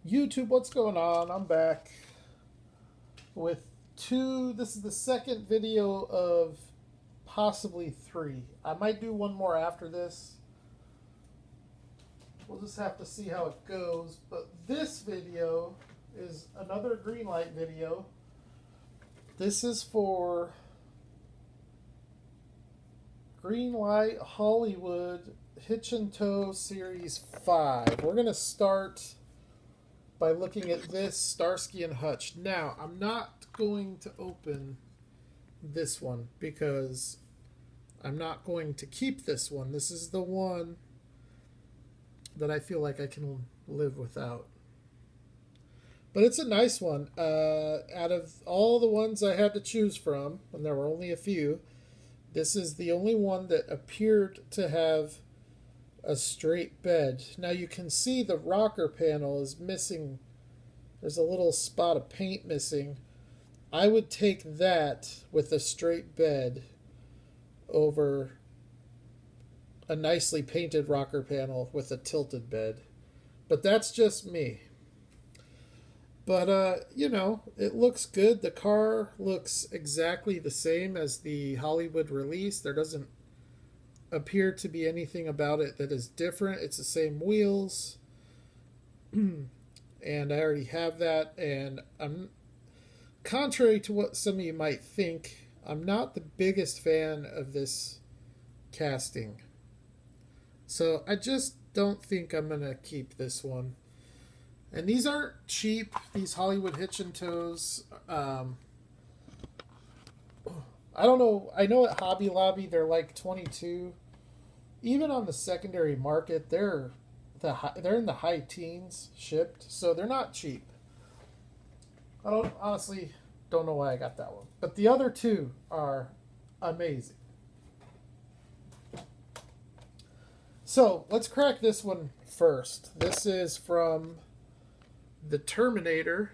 YouTube, what's going on? I'm back with two. This is the second video of possibly three. I might do one more after this. We'll just have to see how it goes. But this video is another Greenlight video. This is for Greenlight Hollywood Hitch and Tow Series 5. We're going to start by looking at this Starsky and Hutch. Now, I'm not going to open this one because I'm not going to keep this one. This is the one that I feel like I can live without. But it's a nice one. Out of all the ones I had to choose from, and there were only a few, this is the only one that appeared to have a straight bed. Now you can see the rocker panel is missing. There's a little spot of paint missing. I would take that with a straight bed over a nicely painted rocker panel with a tilted bed. But that's just me. But, it looks good. The car looks exactly the same as the Hollywood release. There doesn't appear to be anything about it that is different. It's the same wheels. And I already have that. And I'm, contrary to what some of you might think, I'm not the biggest fan of this casting. So I just don't think I'm going to keep this one. And these aren't cheap, these Hollywood Hitch and Tows. I don't know. I know at Hobby Lobby they're like 22. Even on the secondary market, they're in the high teens shipped, so they're not cheap. I honestly don't know why I got that one. But the other two are amazing. So let's crack this one first. This is from the Terminator,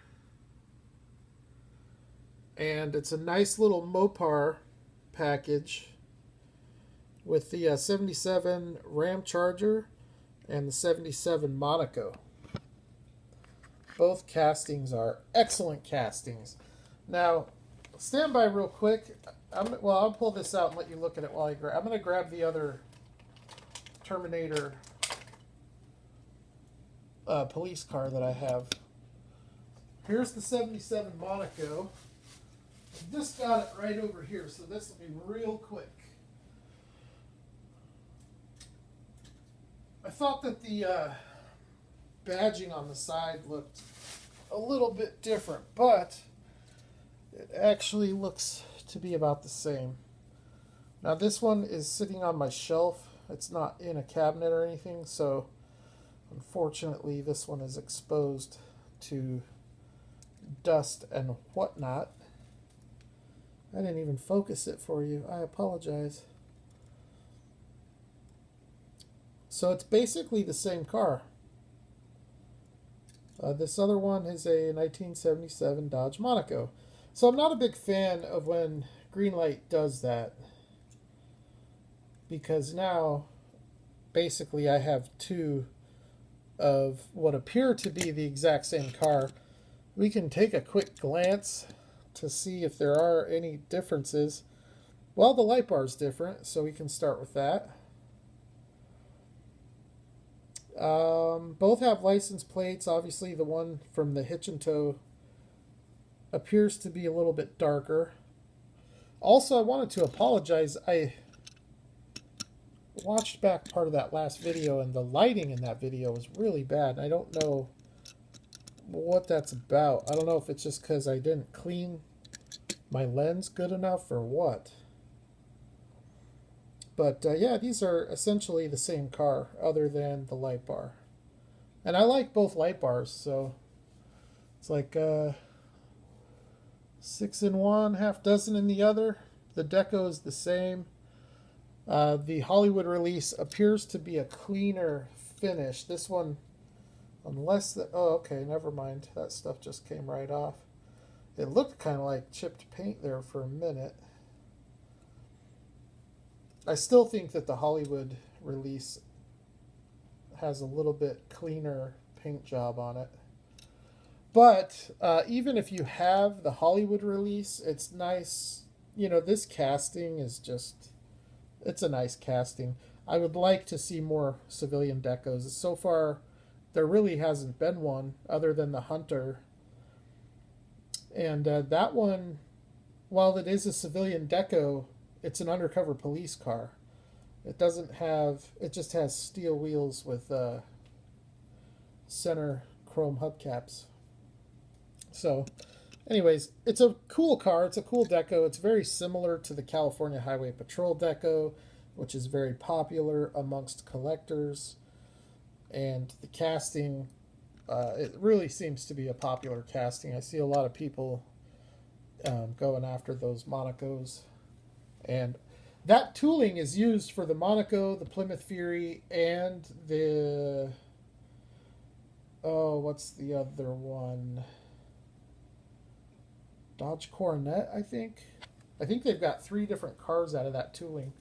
and it's a nice little Mopar package with the 77 Ram Charger and the 77 Monaco. Both castings are excellent castings. Now, stand by real quick. I'll pull this out and let you look at it while I'm going to grab the other Terminator police car that I have. Here's the 77 Monaco. I just got it right over here, so this will be real quick. I thought that the badging on the side looked a little bit different, but it actually looks to be about the same. Now this one is sitting on my shelf. It's not in a cabinet or anything, so unfortunately this one is exposed to dust and whatnot. I didn't even focus it for you. I apologize. So it's basically the same car. This other one is a 1977 Dodge Monaco. So I'm not a big fan of when Greenlight does that, because now basically I have two of what appear to be the exact same car. We can take a quick glance to see if there are any differences. Well, the light bar is different, so we can start with that. Both have license plates. Obviously, the one from the Hitch and Tow appears to be a little bit darker. Also, I wanted to apologize. I watched back part of that last video, and the lighting in that video was really bad. I don't know what that's about. I don't know if it's just because I didn't clean my lens good enough or what. But yeah, these are essentially the same car other than the light bar. And I like both light bars, so it's like 6 in one, half dozen in the other. The deco is the same. The Hollywood release appears to be a cleaner finish. This one, unless the... Oh, okay, never mind. That stuff just came right off. It looked kind of like chipped paint there for a minute. I still think that the Hollywood release has a little bit cleaner paint job on it. But even if you have the Hollywood release, it's nice. You know, this casting is just, it's a nice casting. I would like to see more civilian decos. So far, there really hasn't been one other than the Hunter. And that one, while it is a civilian deco, it's an undercover police car. It doesn't have, it just has steel wheels with center chrome hubcaps. So, anyways, it's a cool car. It's a cool deco. It's very similar to the California Highway Patrol deco, which is very popular amongst collectors. And the casting, it really seems to be a popular casting. I see a lot of people going after those Monacos. And that tooling is used for the Monaco, the Plymouth Fury, and the... Oh, what's the other one? Dodge Coronet, I think. I think they've got 3 different cars out of that tooling.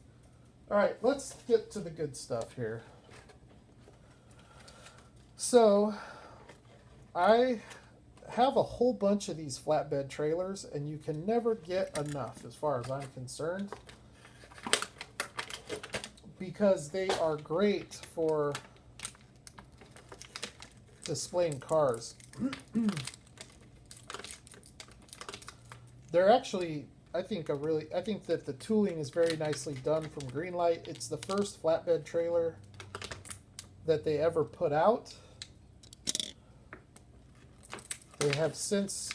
All right, let's get to the good stuff here. So, I have a whole bunch of these flatbed trailers, and you can never get enough as far as I'm concerned, because they are great for displaying cars. They're actually, I think that the tooling is very nicely done from Greenlight. It's the first flatbed trailer that they ever put out. They have since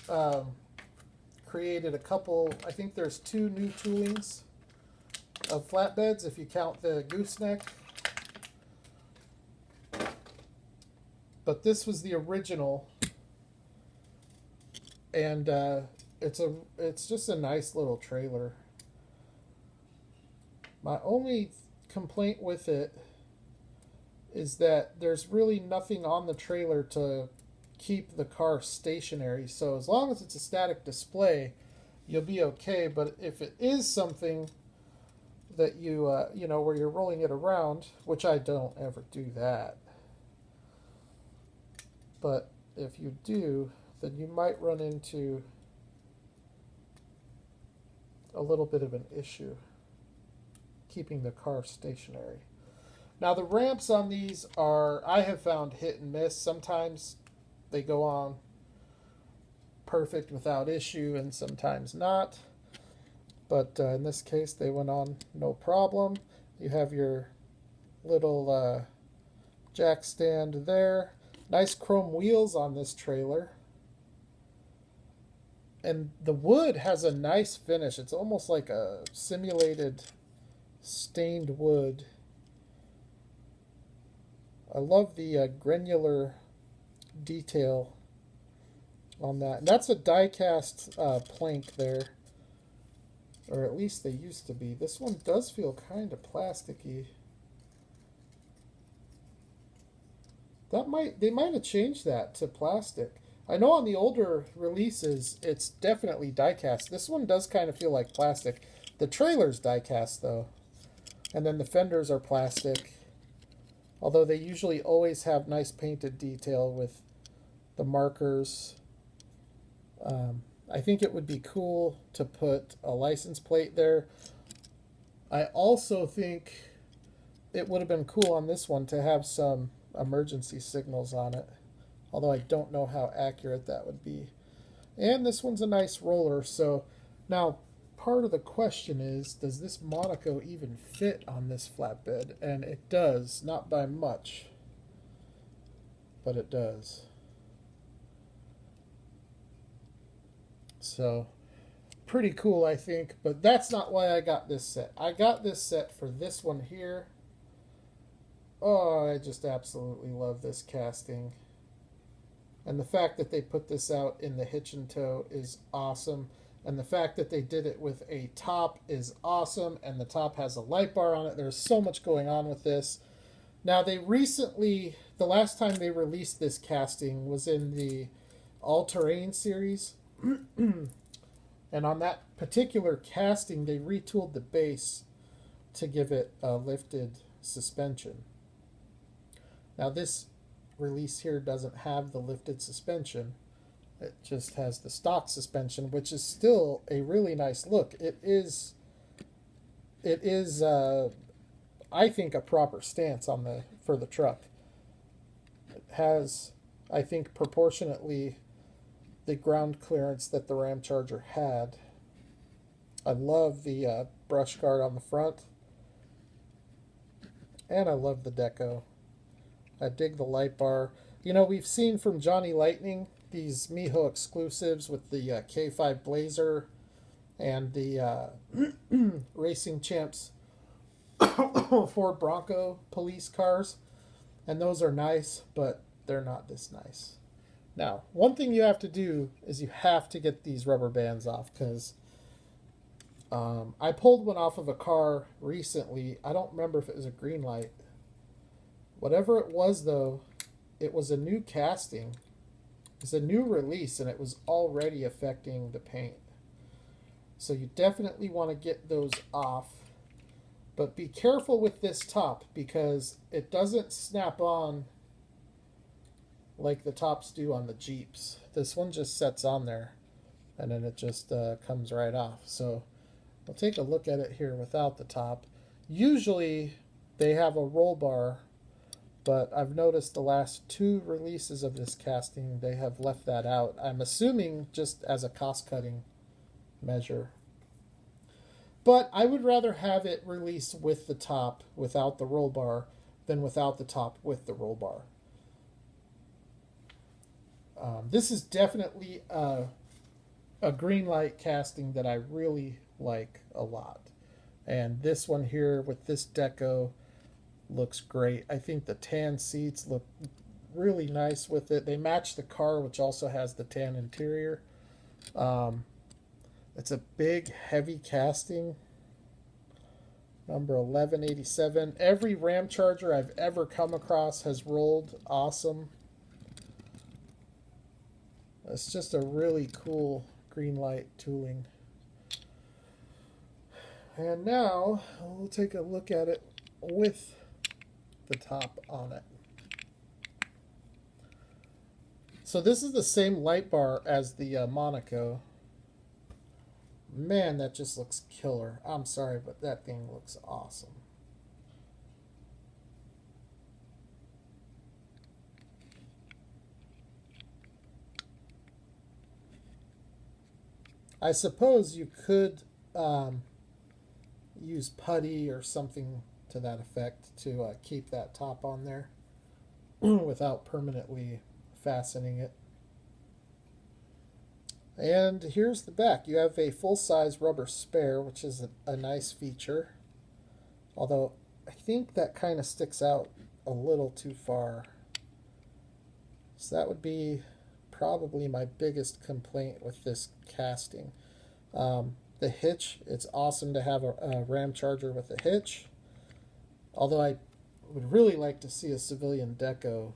created a couple, I think there's 2 new toolings of flatbeds if you count the gooseneck. But this was the original, and it's just a nice little trailer. My only complaint with it is that there's really nothing on the trailer to keep the car stationary. So as long as it's a static display, you'll be okay. But if it is something that you you know, where you're rolling it around, which I don't ever do that, but if you do, then you might run into a little bit of an issue keeping the car stationary. Now the ramps on these are, I have found, hit and miss. Sometimes they go on perfect without issue, and sometimes not. But in this case, they went on no problem. You have your little jack stand there. Nice chrome wheels on this trailer. And the wood has a nice finish. It's almost like a simulated stained wood. I love the granular detail on that. And that's a die-cast plank there. Or at least they used to be. This one does feel kind of plasticky. They might have changed that to plastic. I know on the older releases, it's definitely die-cast. This one does kind of feel like plastic. The trailer's die-cast, though. And then the fenders are plastic. Although they usually always have nice painted detail with the markers. I think it would be cool to put a license plate there. I also think it would have been cool on this one to have some emergency signals on it. Although I don't know how accurate that would be. And this one's a nice roller. So now part of the question is, does this Monaco even fit on this flatbed? And it does, not by much, but it does. So pretty cool, I think. But that's not why I got this set. I got this set for this one here. Oh, I just absolutely love this casting. And the fact that they put this out in the hitch and tow is awesome. And the fact that they did it with a top is awesome. And the top has a light bar on it. There's so much going on with this. Now, they recently, the last time they released this casting was in the All-Terrain series. And on that particular casting, they retooled the base to give it a lifted suspension. Now, this release here doesn't have the lifted suspension. It just has the stock suspension, which is still a really nice look. It is, I think, a proper stance on the for the truck. It has, I think, proportionately the ground clearance that the Ram Charger had. I love the brush guard on the front, and I love the deco. I dig the light bar. You know, we've seen from Johnny Lightning these Miho exclusives with the K5 Blazer and the Racing Champs Ford Bronco police cars, and those are nice, but they're not this nice. Now, one thing you have to do is you have to get these rubber bands off, because I pulled one off of a car recently. I don't remember if it was a Greenlight. Whatever it was, though, it was a new casting. It's a new release, and it was already affecting the paint. So you definitely want to get those off. But be careful with this top, because it doesn't snap on like the tops do on the Jeeps. This one just sets on there, and then it just comes right off. So we'll take a look at it here without the top. Usually they have a roll bar, but I've noticed the last two releases of this casting, they have left that out. I'm assuming just as a cost-cutting measure. But I would rather have it released with the top without the roll bar than without the top with the roll bar. This is definitely a Greenlight casting that I really like a lot. And this one here with this deco looks great. I think the tan seats look really nice with it. They match the car, which also has the tan interior. It's a big, heavy casting. Number 1187. Every Ram Charger I've ever come across has rolled awesome. It's just a really cool Greenlight tooling. And now we'll take a look at it with the top on it. So this is the same light bar as the Monaco. Man, that just looks killer. I'm sorry, but that thing looks awesome. I suppose you could use putty or something to that effect to keep that top on there without permanently fastening it. And here's the back. You have a full-size rubber spare, which is a nice feature. Although I think that kind of sticks out a little too far. So that would be probably my biggest complaint with this casting. The hitch, it's awesome to have a Ram Charger with a hitch. Although I would really like to see a civilian deco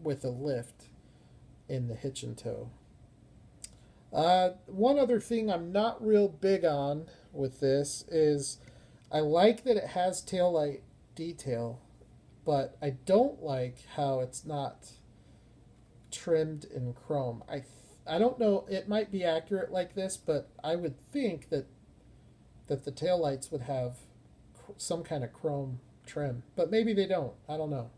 with a lift in the hitch and tow. One other thing I'm not real big on with this is I like that it has taillight detail, but I don't like how it's not trimmed in chrome. I don't know, it might be accurate like this, but I would think that the taillights would have some kind of chrome trim, but maybe they don't. I don't know.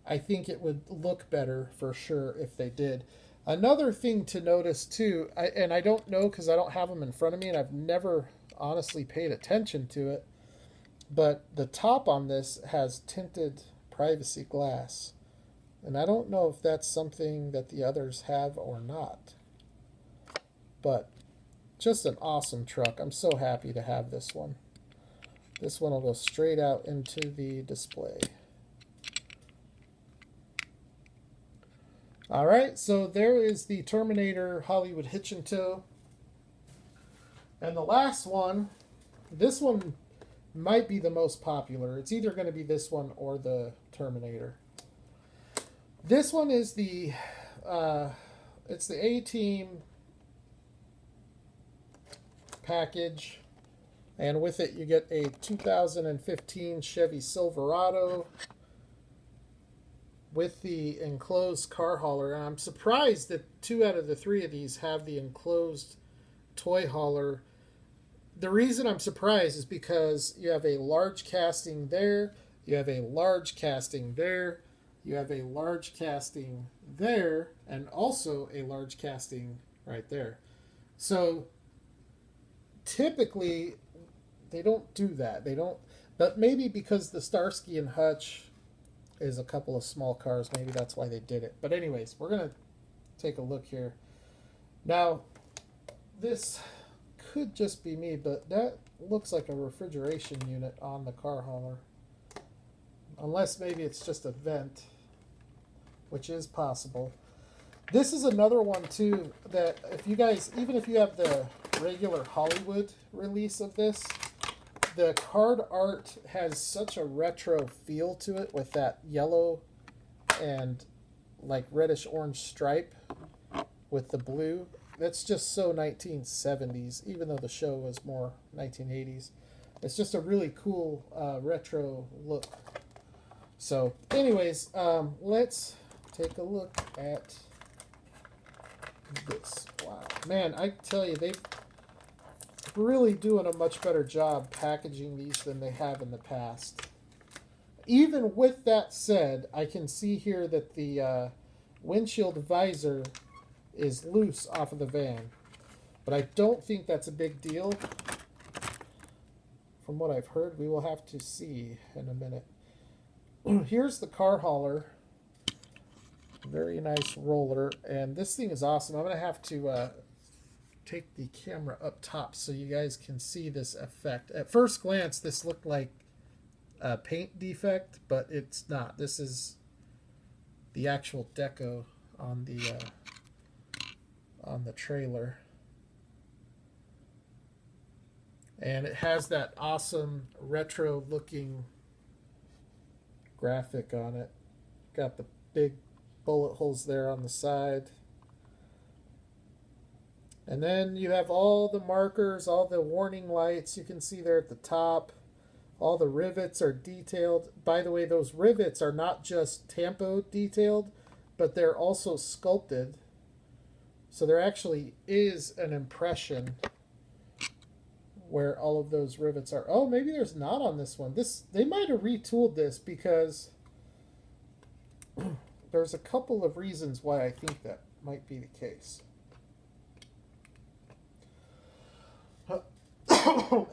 I think it would look better for sure if they did. Another thing to notice too, and I don't know because I don't have them in front of me and I've never honestly paid attention to it, but the top on this has tinted privacy glass. And I don't know if that's something that the others have or not. But just an awesome truck. I'm so happy to have this one. This one will go straight out into the display. Alright, so there is the Terminator Hollywood Hitch and Tow. And the last one, this one might be the most popular. It's either going to be this one or the Terminator. This one is the it's the A-Team package, and with it you get a 2015 Chevy Silverado, with the enclosed car hauler. And I'm surprised that 2 out of the 3 of these have the enclosed toy hauler. The reason I'm surprised is because you have a large casting there, you have a large casting there, you have a large casting there, and also a large casting right there. So typically they don't do that. They don't, but maybe because the Starsky and Hutch is a couple of small cars, maybe that's why they did it. But anyways, we're going to take a look here. Now, this could just be me, but that looks like a refrigeration unit on the car hauler. Unless maybe it's just a vent, which is possible. This is another one too that if you guys, even if you have the regular Hollywood release of this, the card art has such a retro feel to it with that yellow and like reddish orange stripe with the blue. That's just so 1970s, even though the show was more 1980s. It's just a really cool retro look. So anyways, let's take a look at this. Wow. Man, I tell you, they've really doing a much better job packaging these than they have in the past. Even with that said, I can see here that the windshield visor is loose off of the van. But I don't think that's a big deal. From what I've heard, we will have to see in a minute. Here's the car hauler. Very nice roller. And this thing is awesome. I'm going to have to take the camera up top so you guys can see this effect. At first glance, this looked like a paint defect, but it's not. This is the actual deco on the trailer. And it has that awesome retro looking graphic on it. Got the big bullet holes there on the side. And then you have all the markers, all the warning lights you can see there at the top. All the rivets are detailed. By the way, those rivets are not just tampo detailed, but they're also sculpted. So there actually is an impression where all of those rivets are. Oh, maybe there's not on this one. They might have retooled this because there's a couple of reasons why I think that might be the case.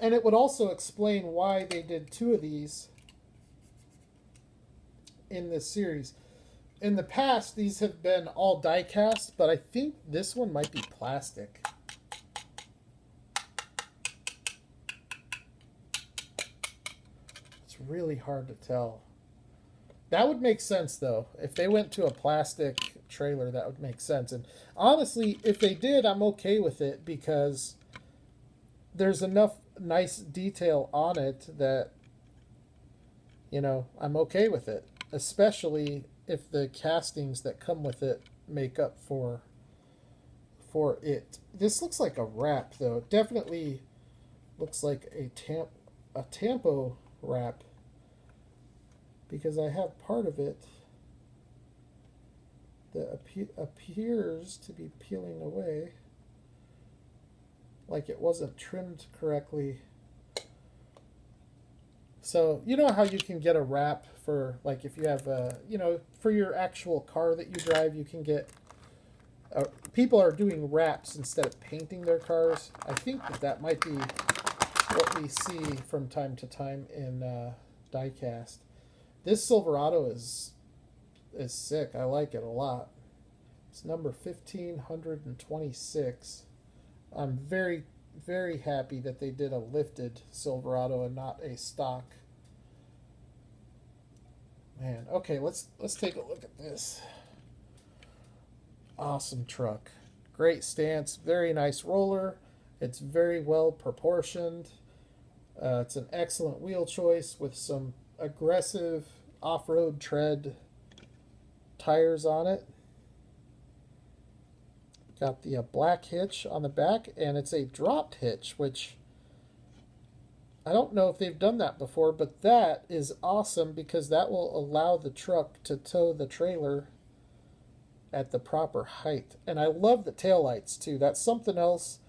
And it would also explain why they did 2 of these in this series. In the past, these have been all die cast, but I think this one might be plastic. It's really hard to tell. That would make sense, though. If they went to a plastic trailer, that would make sense. And honestly, if they did, I'm okay with it because there's enough nice detail on it that, you know, I'm okay with it. Especially if the castings that come with it make up for it. This looks like a wrap, though. It definitely looks like a tampo wrap because I have part of it that appears to be peeling away, like it wasn't trimmed correctly. So you know how you can get a wrap for, like, if you have a, you know, for your actual car that you drive, you can get people are doing wraps instead of painting their cars. I think that might be what we see from time to time in diecast. This Silverado is sick. I like it a lot. It's number 1526. I'm very, very happy that they did a lifted Silverado and not a stock. Man, okay, let's take a look at this. Awesome truck. Great stance, very nice roller. It's very well proportioned. It's an excellent wheel choice with some aggressive off-road tread tires on it. Got the black hitch on the back, and it's a dropped hitch, which I don't know if they've done that before, but that is awesome because that will allow the truck to tow the trailer at the proper height. And I love the taillights too. That's something else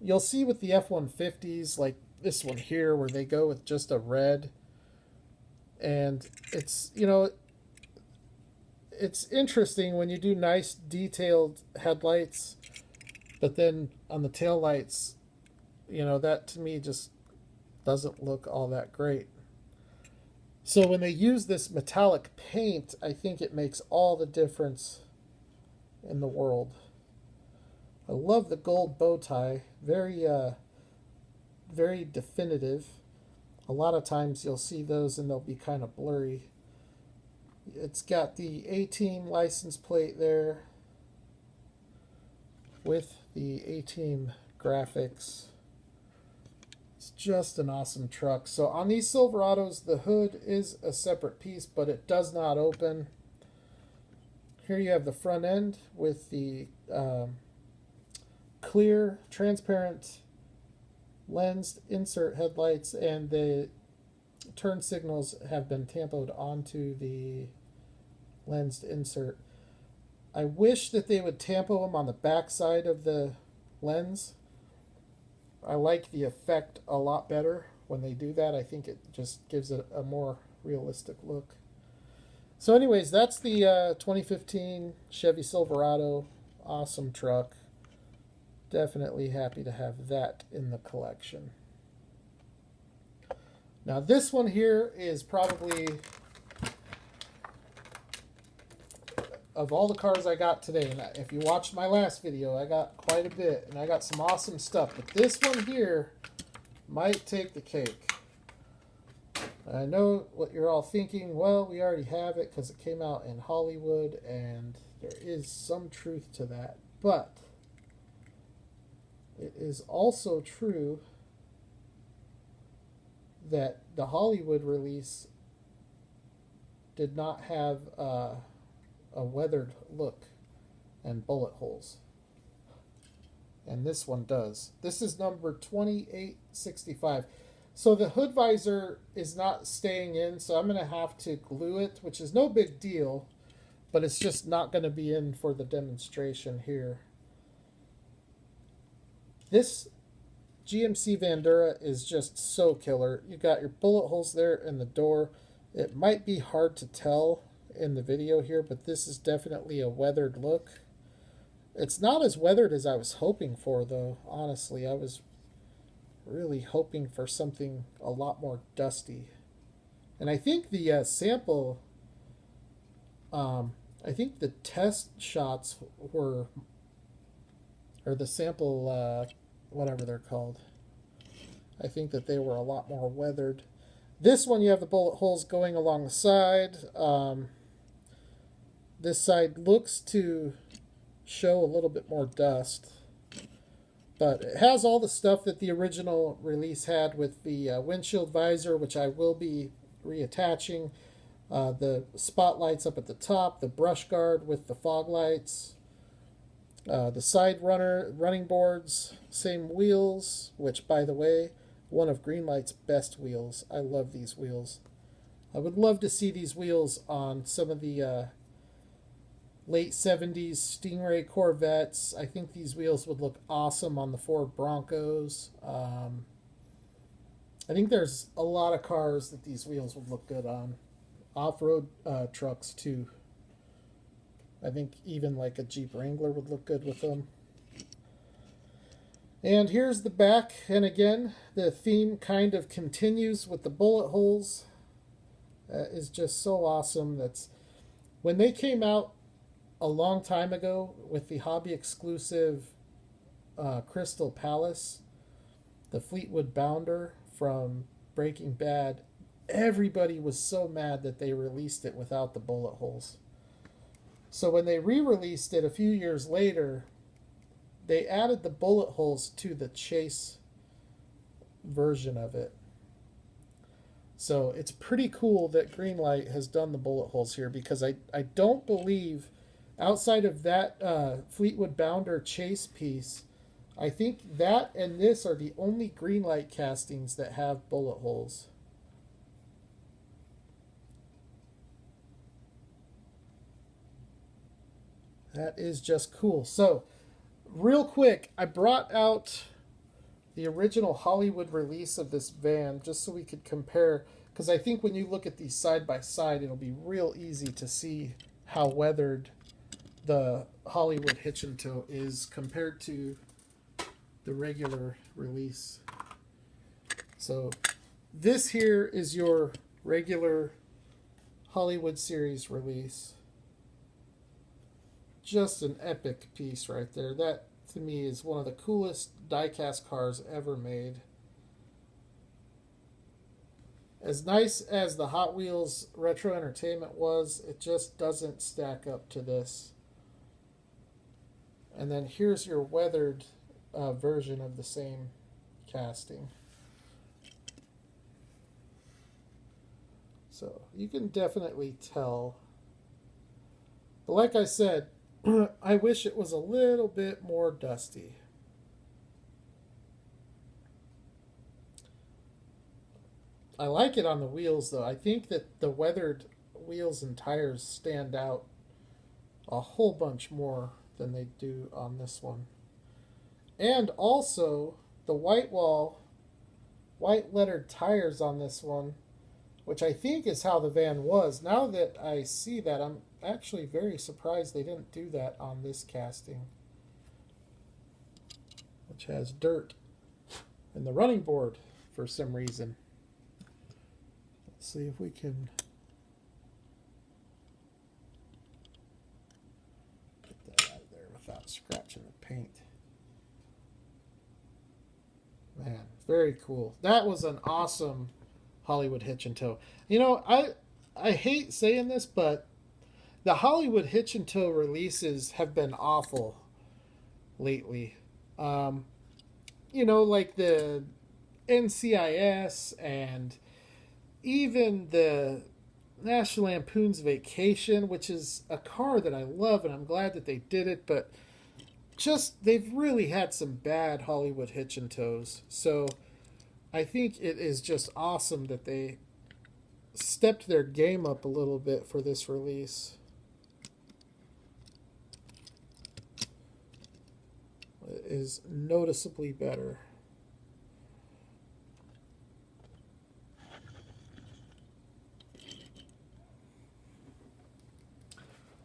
you'll see with the F-150s, like this one here, where they go with just a red. And it's, you know, it's interesting when you do nice detailed headlights, but then on the taillights, you know, that to me just doesn't look all that great. So when they use this metallic paint, I think it makes all the difference in the world. I love the gold bow tie. Very, very definitive. A lot of times you'll see those and they'll be kind of blurry. It's got the A-Team license plate there with the A-Team graphics. It's just an awesome truck. So on these Silverados, the hood is a separate piece, but it does not open. Here you have the front end with the clear, transparent lensed insert headlights, and the turn signals have been tampoed onto the lensed insert. I wish that they would tampo them on the back side of the lens. I like the effect a lot better when they do that. I think it just gives it a more realistic look. So anyways, that's the 2015 Chevy Silverado. Awesome truck. Definitely happy to have that in the collection. Now this one here is probably, of all the cars I got today, and if you watched my last video, I got quite a bit, and I got some awesome stuff, but this one here might take the cake. I know what you're all thinking. Well, we already have it because it came out in Hollywood, and there is some truth to that, but it is also true that the Hollywood release did not have a weathered look and bullet holes. And this one does. This is number 2865. So the hood visor is not staying in, so I'm going to have to glue it, which is no big deal, but it's just not going to be in for the demonstration here. This GMC Vandura is just so killer. You got your bullet holes there in the door. It might be hard to tell in the video here, but this is definitely a weathered look. It's not as weathered as I was hoping for, though. Honestly, I was really hoping for something a lot more dusty. And I think the sample, I think the test shots were, or the sample, whatever they're called, I think that they were a lot more weathered. This one, you have the bullet holes going along the side. This side looks to show a little bit more dust, but it has all the stuff that the original release had with the windshield visor, which I will be reattaching, the spotlights up at the top, the brush guard with the fog lights, the side running boards, same wheels, which, by the way, one of Greenlight's best wheels. I love these wheels. I would love to see these wheels on some of the late 70s Stingray Corvettes. I think these wheels would look awesome on the Ford Broncos. I think there's a lot of cars that these wheels would look good on. Off-road trucks, too. I think even like a Jeep Wrangler would look good with them. And here's the back. And again, the theme kind of continues with the bullet holes. Is just so awesome. That's when they came out a long time ago with the hobby exclusive Crystal Palace, the Fleetwood Bounder from Breaking Bad. Everybody was so mad that they released it without the bullet holes. So when they re-released it a few years later, they added the bullet holes to the chase version of it. So it's pretty cool that Greenlight has done the bullet holes here, because I don't believe, outside of that Fleetwood Bounder chase piece, I think that and this are the only Greenlight castings that have bullet holes. That is just cool. So, real quick, I brought out the original Hollywood release of this van just so we could compare, because I think when you look at these side by side, it'll be real easy to see how weathered the Hollywood Hitch and Tow is compared to the regular release. So this here is your regular Hollywood series release. Just an epic piece right there. That to me is one of the coolest die-cast cars ever made. As nice as the Hot Wheels Retro Entertainment was, it just doesn't stack up to this. And then here's your weathered version of the same casting. So you can definitely tell. But like I said, I wish it was a little bit more dusty. I like it on the wheels though. I think that the weathered wheels and tires stand out a whole bunch more than they do on this one. And also the white lettered tires on this one, which I think is how the van was. Now that I see that, I'm actually very surprised they didn't do that on this casting, which has dirt in the running board for some reason. Let's see if we can get that out of there without scratching the paint. Man, very cool. That was an awesome Hollywood Hitch and Tow. You know, I hate saying this, but the Hollywood Hitch and Tow releases have been awful lately. You know, like the NCIS and even the National Lampoon's Vacation, which is a car that I love and I'm glad that they did it, but just they've really had some bad Hollywood Hitch and Tows. So I think it is just awesome that they stepped their game up a little bit for this release. It is noticeably better.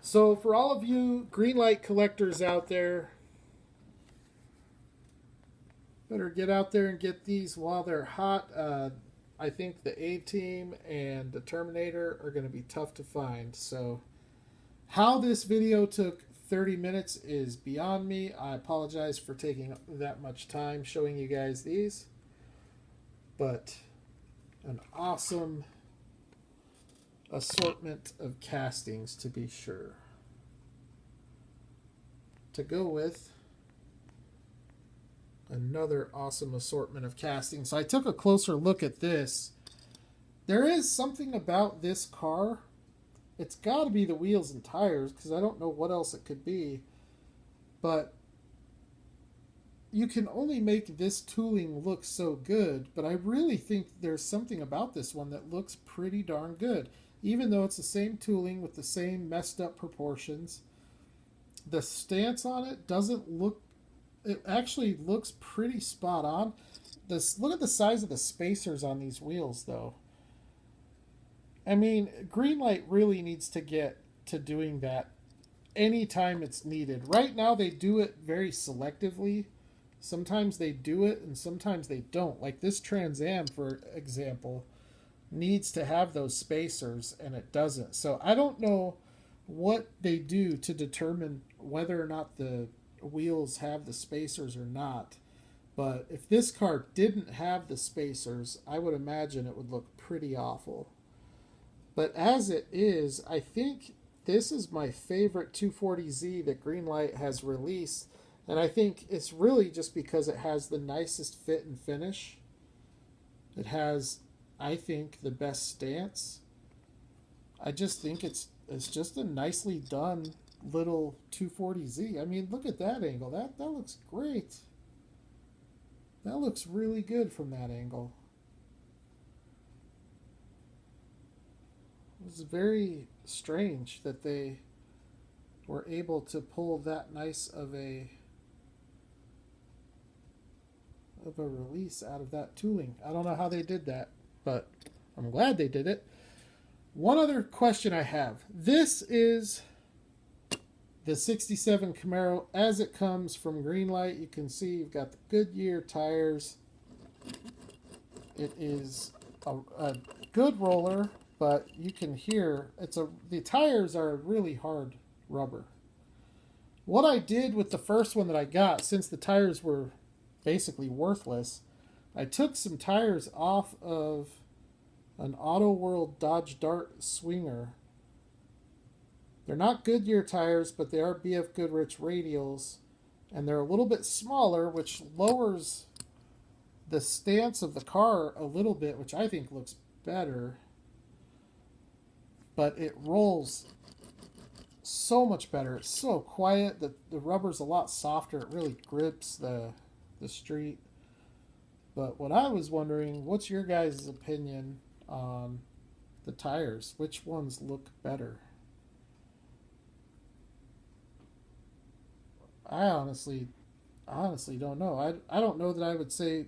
So for all of you Greenlight collectors out there, better get out there and get these while they're hot. I think the A-Team and the Terminator are going to be tough to find. So how this video took 30 minutes is beyond me. I apologize for taking that much time showing you guys these. But an awesome assortment of castings, to be sure. To go with another awesome assortment of castings. So I took a closer look at this. There is something about this car. It's got to be the wheels and tires, because I don't know what else it could be. But you can only make this tooling look so good, but I really think there's something about this one that looks pretty darn good. Even though it's the same tooling with the same messed up proportions, the stance on it doesn't look, it actually looks pretty spot on. Look at the size of the spacers on these wheels though. I mean, Greenlight really needs to get to doing that anytime it's needed. Right now they do it very selectively. Sometimes they do it and sometimes they don't. Like this Trans Am, for example, needs to have those spacers and it doesn't. So I don't know what they do to determine whether or not the wheels have the spacers or not. But if this car didn't have the spacers, I would imagine it would look pretty awful. But as it is, I think this is my favorite 240Z that Greenlight has released. And I think it's really just because it has the nicest fit and finish. It has, I think, the best stance. I just think it's just a nicely done little 240Z. I mean, look at that angle. That looks great. That looks really good from that angle. It's very strange that they were able to pull that nice of a release out of that tooling. I don't know how they did that, but I'm glad they did it. One other question I have. This is the 67 Camaro as it comes from Greenlight. You can see you've got the Goodyear tires. It is a good roller, but you can hear the tires are really hard rubber. What I did with the first one that I got, since the tires were basically worthless, I took some tires off of an Auto World Dodge Dart Swinger. They're not Goodyear tires, but they are BF Goodrich radials, and they're a little bit smaller, which lowers the stance of the car a little bit, which I think looks better. But it rolls so much better. It's so quiet. The rubber's a lot softer. It really grips the street. But what I was wondering, what's your guys' opinion on the tires? Which ones look better? I honestly don't know. I don't know that I would say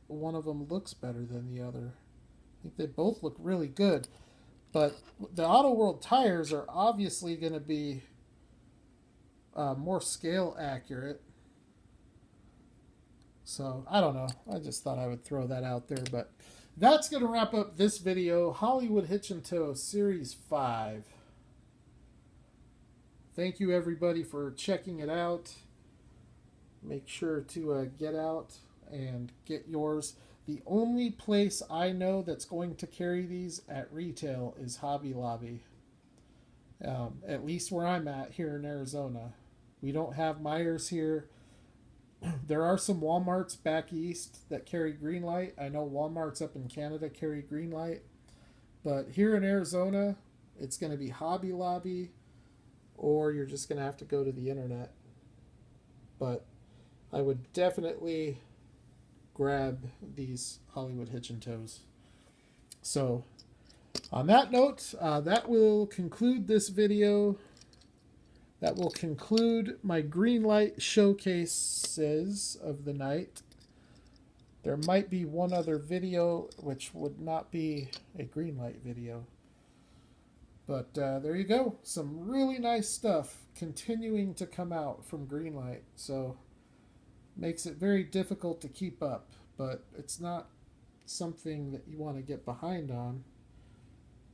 one of them looks better than the other. I think they both look really good. But the Auto World tires are obviously going to be more scale accurate. So, I don't know. I just thought I would throw that out there. But that's going to wrap up this video. Hollywood Hitch and Tow Series 5. Thank you, everybody, for checking it out. Make sure to get out and get yours. The only place I know that's going to carry these at retail is Hobby Lobby. At least where I'm at here in Arizona. We don't have Myers here. There are some Walmarts back east that carry Greenlight. I know Walmarts up in Canada carry Greenlight. But here in Arizona, it's going to be Hobby Lobby, or you're just going to have to go to the internet. But I would definitely grab these Hollywood Hitch and Tows. So, on that note, that will conclude this video. That will conclude my Greenlight showcases of the night. There might be one other video, which would not be a Greenlight video. But there you go. Some really nice stuff continuing to come out from Greenlight. So, makes it very difficult to keep up. But it's not something that you want to get behind on,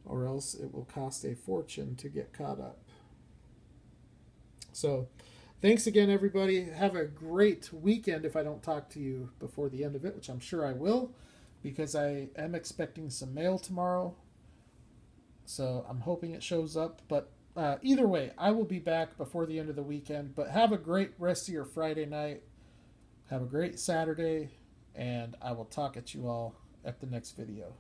or else it will cost a fortune to get caught up. So, thanks again, everybody. Have a great weekend if I don't talk to you before the end of it, which I'm sure I will, because I am expecting some mail tomorrow. So, I'm hoping it shows up. But either way, I will be back before the end of the weekend. But have a great rest of your Friday night. Have a great Saturday. And I will talk at you all at the next video.